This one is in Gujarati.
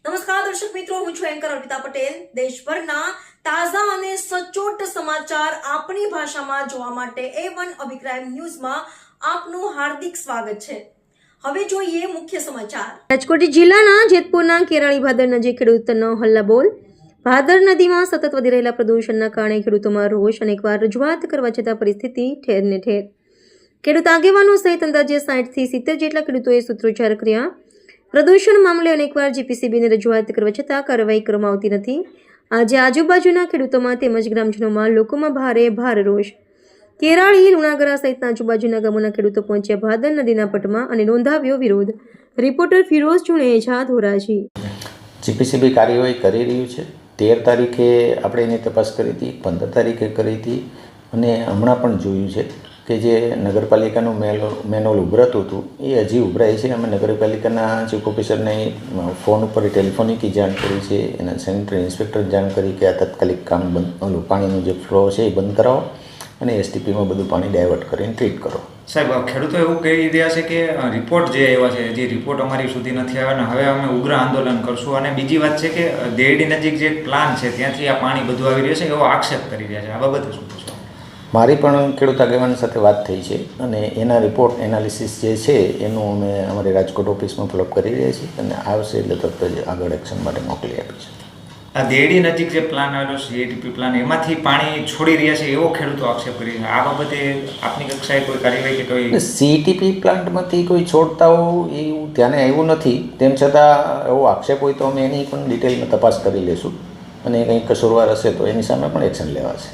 નમસ્કાર દર્શક મિત્રો, હું છું એન્કર અર્પિતા પટેલ. દેશભરના તાજા અને સચોટ સમાચાર આપણી ભાષામાં જોવા માટે A1 અભિપ્રાય ન્યૂઝમાં આપનું હાર્દિક સ્વાગત છે. હવે જોઈએ મુખ્ય સમાચાર. રાજકોટ જિલ્લાના જેતપુરના કેરાળી ભાદર નજીક ખેડૂતનો હલ્લાબોલ. ભાદર નદીમાં સતત વધી રહેલા પ્રદૂષણના કારણે ખેડૂતોમાં રોષ. અનેકવાર રજૂઆત કરવા છતાં પરિસ્થિતિ ઠેર ને ઠેર. ખેડૂત આગેવાનો સહિત અંદાજે 60 થી 70 જેટલા ખેડૂતોએ સૂત્રોચ્ચાર કર્યા. પ્રદૂષણ મામલે અનેકવાર જીપીસીબીને રજૂઆત કરવા છતાં કાર્યવાહી કરવામાં આવતી નથી. આજે આજુબાજુના ખેડૂતોમાં તેમજ ગ્રામજનોમાં લોકોમાં ભારે રોષ. કેરાળી, લુણાગરા સહિતના આજુબાજુના ગામોના ખેડૂતો પહોંચ્યા ભાદર નદીના પટમાં અને નોંધાવ્યો વિરોધ. રિપોર્ટર ફિરોઝ ચુનેજા, ધોરાજી. જીપીસીબી કાર્યવાહી કરી રહ્યું છે. 13 તારીખે આપણે એની તપાસ કરી હતી, 15 તારીખે કરી હતી અને હમણાં પણ જોયું છે કે જે નગરપાલિકાનું મેનુઅલ ઉભરાતું હતું એ હજી ઉભરાય છે. અમે નગરપાલિકાના ચીફ ઓફિસરને ફોન ઉપર ટેલિફોનિક જાણ કરી છે, એના સેનિટરી ઇન્સ્પેક્ટર જાણ કરી કે આ તાત્કાલિક કામ બંધ, પાણીનો જે ફ્લો છે એ બંધ કરાવો અને એસટીપીમાં બધું પાણી ડાયવર્ટ કરીને ટ્રીટ કરો. સાહેબ, ખેડૂતો એવું કહી રહ્યા છે કે રિપોર્ટ જે આવ્યા છે, જે રિપોર્ટ અમારી સુધી નથી આવ્યા અને હવે અમે ઉગ્ર આંદોલન કરશું. અને બીજી વાત છે કે દેરડી નજીક જે પ્લાન છે ત્યાંથી આ પાણી બધું આવી રહ્યું છે એવો આક્ષેપ કરી રહ્યા છે. આ બાબતે શું પૂછો? મારી પણ ખેડૂત આગેવાન સાથે વાત થઈ છે અને એના રિપોર્ટ એનાલિસિસ જે છે એનું અમે અમારી રાજકોટ ઓફિસમાં ફોલોઅપ કરી રહ્યા છીએ અને આવશે એટલે તરત જ આગળ એક્શન માટે મોકલી આપીશું. આ દેરડી નજીક જે પ્લાન આવેલો છે, એટીપી પ્લાન, એમાંથી પાણી છોડી રહ્યા છે એવો ખેડૂતો આક્ષેપ કરી રહ્યા છે. આ બાબતે આપની કક્ષાએ કોઈ કાર્યવાહી કે કોઈ સીટીપી પ્લાન્ટમાંથી કોઈ છોડતા હોય એવું ધ્યાને આવ્યું નથી. તેમ છતાં એવો આક્ષેપ હોય તો અમે એની પણ ડિટેલમાં તપાસ કરી લઈશું અને કંઈ કસૂરવાર હશે તો એની સામે પણ એક્શન લેવાશે.